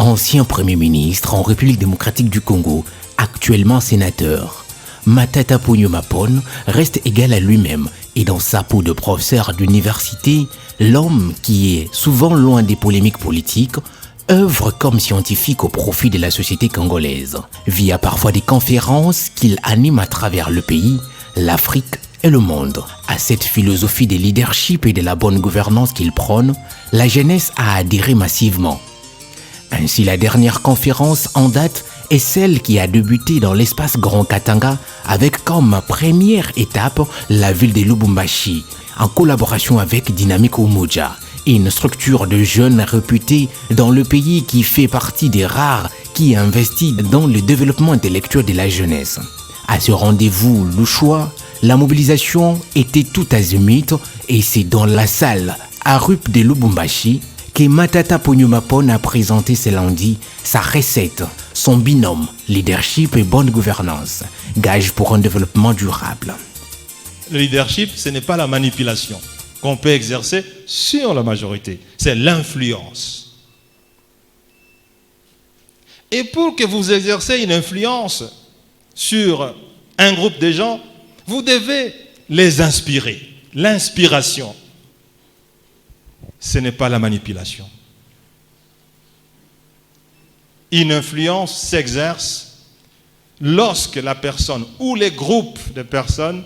ancien Premier ministre en République démocratique du Congo, actuellement sénateur. Matata Ponyo Mapon reste égal à lui-même et dans sa peau de professeur d'université, l'homme qui est souvent loin des polémiques politiques œuvre comme scientifique au profit de la société congolaise, via parfois des conférences qu'il anime à travers le pays, l'Afrique et le monde. À cette philosophie de leadership et de la bonne gouvernance qu'il prône, la jeunesse a adhéré massivement. Ainsi, la dernière conférence en date est celle qui a débuté dans l'espace Grand Katanga avec comme première étape la ville de Lubumbashi, en collaboration avec Dynamic Umoja, une structure de jeunes réputée dans le pays qui fait partie des rares qui investit dans le développement intellectuel de la jeunesse. À ce rendez-vous louchois, la mobilisation était tout azimut et c'est dans la salle Arup de Lubumbashi que Matata Ponyo Mapon a présenté ce lundi sa recette, son binôme leadership et bonne gouvernance, gage pour un développement durable. Le leadership, ce n'est pas la manipulation qu'on peut exercer sur la majorité, c'est l'influence. Et pour que vous exercez une influence sur un groupe de gens, vous devez les inspirer. L'inspiration, ce n'est pas la manipulation. Une influence s'exerce lorsque la personne ou les groupes de personnes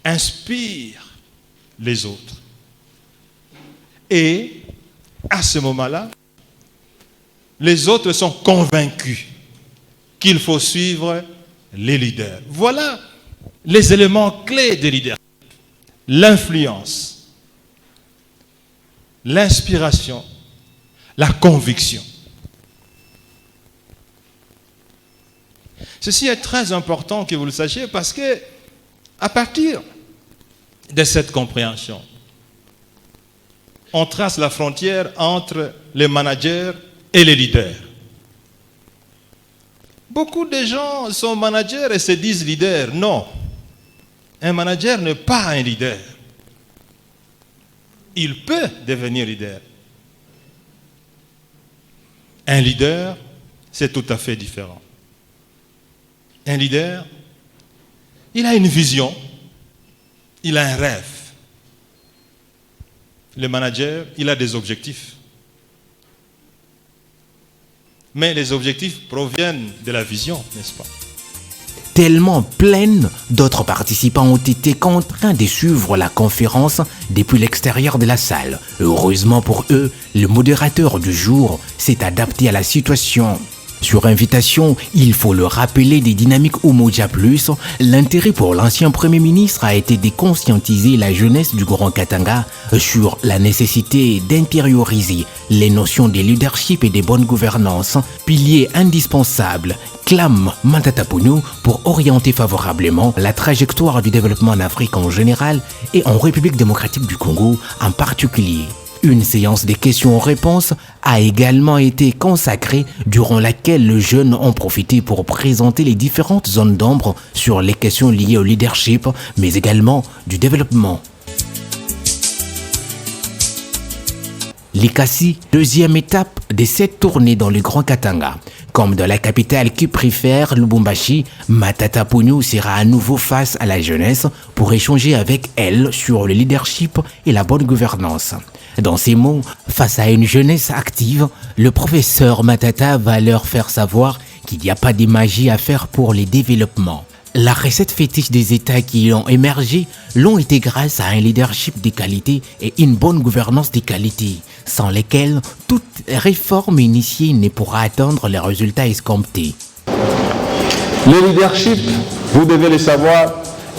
inspirent les autres. Et à ce moment-là, les autres sont convaincus qu'il faut suivre les leaders. Voilà les éléments clés des leaders. L'influence, l'inspiration, la conviction. Ceci est très important que vous le sachiez parce que à partir de cette compréhension, on trace la frontière entre les managers et les leaders. Beaucoup de gens sont managers et se disent leaders. Non, un manager n'est pas un leader. Il peut devenir leader. Un leader, c'est tout à fait différent. Un leader, il a une vision, il a un rêve. Le manager, il a des objectifs. Mais les objectifs proviennent de la vision, n'est-ce pas? Tellement pleine, d'autres participants ont été contraints de suivre la conférence depuis l'extérieur de la salle. Heureusement pour eux, le modérateur du jour s'est adapté à la situation. Sur invitation, il faut le rappeler des Dynamic Umoja Plus, l'intérêt pour l'ancien Premier ministre a été de conscientiser la jeunesse du Grand Katanga sur la nécessité d'intérioriser les notions de leadership et de bonne gouvernance, piliers indispensables, clame Matata Ponyo pour orienter favorablement la trajectoire du développement en Afrique en général et en République démocratique du Congo en particulier. Une séance de questions-réponses a également été consacrée durant laquelle les jeunes ont profité pour présenter les différentes zones d'ombre sur les questions liées au leadership, mais également du développement. Likasi, deuxième étape de cette tournée dans le Grand Katanga. Comme dans la capitale qui préfère Lubumbashi, Matata Ponyo sera à nouveau face à la jeunesse pour échanger avec elle sur le leadership et la bonne gouvernance. Dans ces mots, face à une jeunesse active, le professeur Matata va leur faire savoir qu'il n'y a pas de magie à faire pour les développements. La recette fétiche des États qui ont émergé l'ont été grâce à un leadership de qualité et une bonne gouvernance de qualité, sans lesquelles toute réforme initiée ne pourra atteindre les résultats escomptés. Le leadership, vous devez le savoir,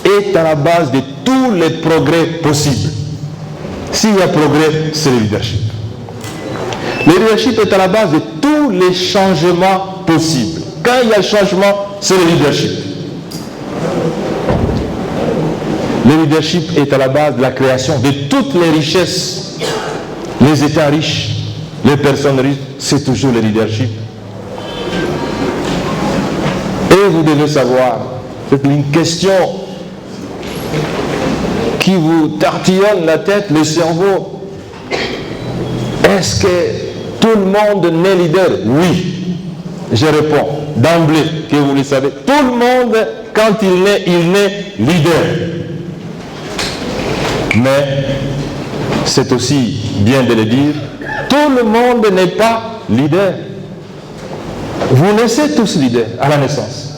est à la base de tous les progrès possibles. S'il y a progrès, c'est le leadership. Le leadership est à la base de tous les changements possibles. Quand il y a le changement, c'est le leadership. Le leadership est à la base de la création de toutes les richesses. Les États riches, les personnes riches, c'est toujours le leadership. Et vous devez savoir, c'est une question qui vous tartillonne la tête, le cerveau. Est-ce que tout le monde n'est leader? Oui. Je réponds d'emblée que vous le savez. Tout le monde, quand il naît leader. Mais c'est aussi bien de le dire, tout le monde n'est pas leader. Vous naissez tous leaders à la naissance.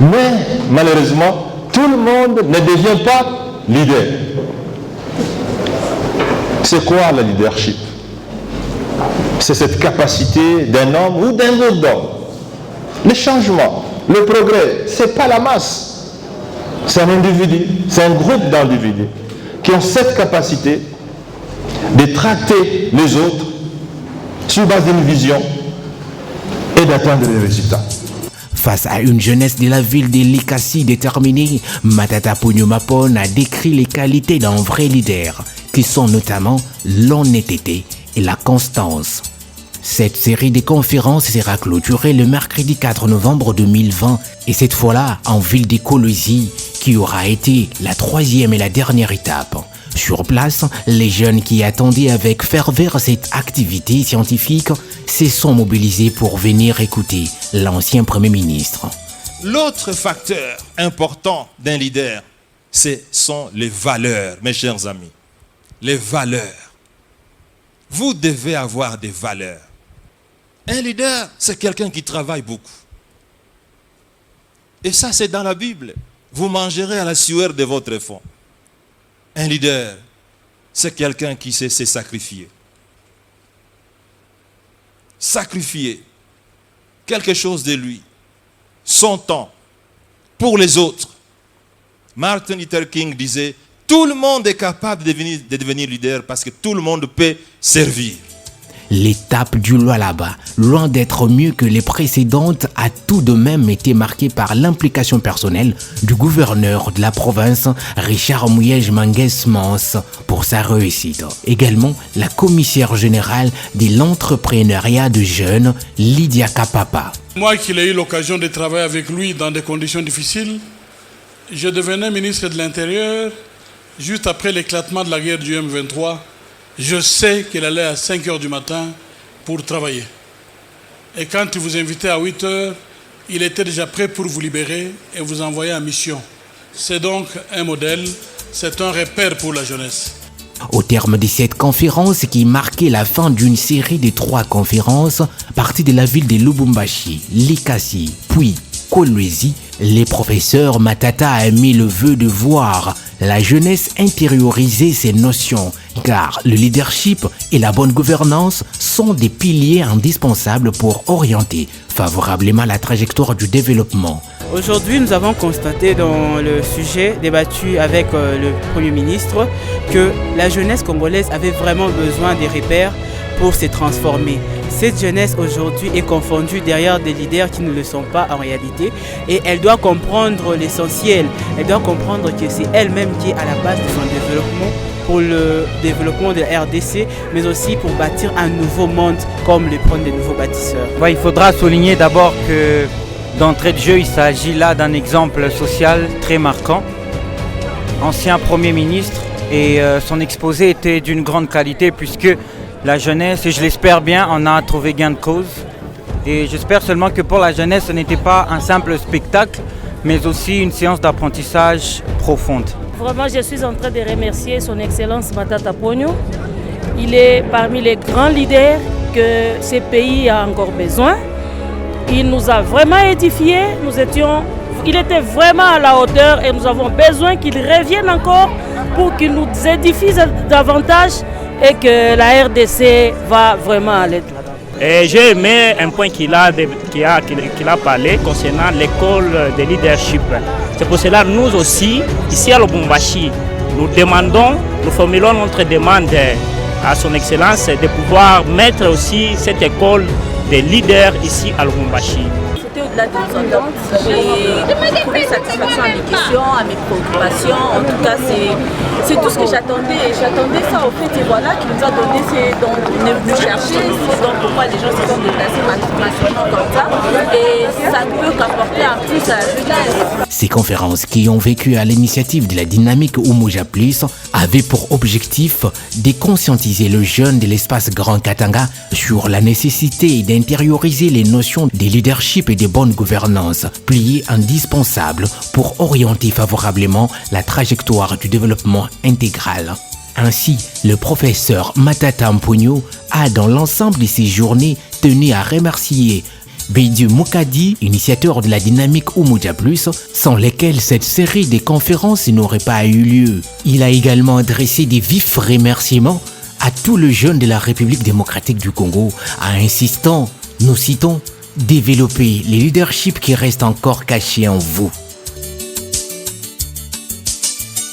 Mais malheureusement, tout le monde ne devient pas leader. C'est quoi le leadership? C'est cette capacité d'un homme ou d'un groupe d'hommes. Le changement, le progrès, ce n'est pas la masse. C'est un individu, c'est un groupe d'individus qui ont cette capacité de tracter les autres sur base d'une vision et d'atteindre des résultats. Face à une jeunesse de la ville de Likasi déterminée, Matata Ponyo Mapone a décrit les qualités d'un vrai leader, qui sont notamment l'honnêteté et la constance. Cette série de conférences sera clôturée le mercredi 4 novembre 2020 et cette fois-là en ville de Kolwezi, qui aura été la 3e et la dernière étape. Sur place, les jeunes qui attendaient avec ferveur cette activité scientifique se sont mobilisés pour venir écouter l'ancien Premier ministre. L'autre facteur important d'un leader, ce sont les valeurs, mes chers amis. Les valeurs. Vous devez avoir des valeurs. Un leader, c'est quelqu'un qui travaille beaucoup. Et ça, c'est dans la Bible. Vous mangerez à la sueur de votre front. Un leader, c'est quelqu'un qui sait se sacrifier. Sacrifier quelque chose de lui, son temps, pour les autres. Martin Luther King disait, tout le monde est capable de devenir leader parce que tout le monde peut servir. L'étape du Lualaba, loin d'être mieux que les précédentes, a tout de même été marquée par l'implication personnelle du gouverneur de la province, Richard Mouyej Manguès Mans, pour sa réussite. Également, la commissaire générale de l'entrepreneuriat de jeunes, Lydia Kapapa. Moi qui ai eu l'occasion de travailler avec lui dans des conditions difficiles, je devenais ministre de l'Intérieur juste après l'éclatement de la guerre du M23. Je sais qu'il allait à 5 h du matin pour travailler. Et quand il vous invitait à 8 h, il était déjà prêt pour vous libérer et vous envoyer en mission. C'est donc un modèle, c'est un repère pour la jeunesse. Au terme de cette conférence qui marquait la fin d'une série de 3 conférences, parties de la ville de Lubumbashi, Likasi, puis Kolwezi, les professeurs Matata a mis le vœu de voir la jeunesse intérioriser ces notions, car le leadership et la bonne gouvernance sont des piliers indispensables pour orienter favorablement la trajectoire du développement. Aujourd'hui, nous avons constaté dans le sujet débattu avec le Premier ministre que la jeunesse congolaise avait vraiment besoin des repères pour se transformer. Cette jeunesse aujourd'hui est confondue derrière des leaders qui ne le sont pas en réalité et elle doit comprendre l'essentiel. Elle doit comprendre que c'est elle-même qui est à la base de son développement pour le développement de la RDC, mais aussi pour bâtir un nouveau monde comme le prônent des nouveaux bâtisseurs. Ouais, il faudra souligner d'abord que d'entrée de jeu, il s'agit là d'un exemple social très marquant. Ancien Premier ministre et son exposé était d'une grande qualité puisque la jeunesse, et je l'espère bien, en a trouvé gain de cause. Et j'espère seulement que pour la jeunesse, ce n'était pas un simple spectacle, mais aussi une séance d'apprentissage profonde. Vraiment, je suis en train de remercier son Excellence Matata Ponyo. Il est parmi les grands leaders que ce pays a encore besoin. Il nous a vraiment édifiés. Il était vraiment à la hauteur et nous avons besoin qu'il revienne encore pour qu'il nous édifie davantage et que la RDC va vraiment aller là-dedans. Et j'ai aimé un point qu'il a parlé concernant l'école de leadership. C'est pour cela que nous aussi, ici à Lubumbashi, nous formulons notre demande à son Excellence de pouvoir mettre aussi cette école des leaders ici à Lubumbashi. C'était au-delà de nos attentes. J'ai trouvé satisfaction à mes questions, à mes préoccupations. En tout cas, c'est tout ce que j'attendais. Et j'attendais ça, au fait, et voilà, qui nous a donné, c'est donc on est venu chercher, c'est donc pourquoi les gens se sont déplacés massivement comme ça. Et ça ne peut qu'apporter un plus à la jeunesse. Ces conférences qui ont vécu à l'initiative de la dynamique Umoja Plus avaient pour objectif de conscientiser le jeune de l'espace Grand Katanga sur la nécessité d'intérioriser les notions de leadership et de bonne gouvernance, pliées indispensables pour orienter favorablement la trajectoire du développement intégral. Ainsi, le professeur Matata Mponyo a dans l'ensemble de ses journées tenu à remercier Beidu Mukadi, initiateur de la dynamique Umoja Plus, sans lesquels cette série de conférences n'aurait pas eu lieu. Il a également adressé des vifs remerciements à tous les jeunes de la République démocratique du Congo, en insistant, nous citons, développer les leaderships qui restent encore cachés en vous.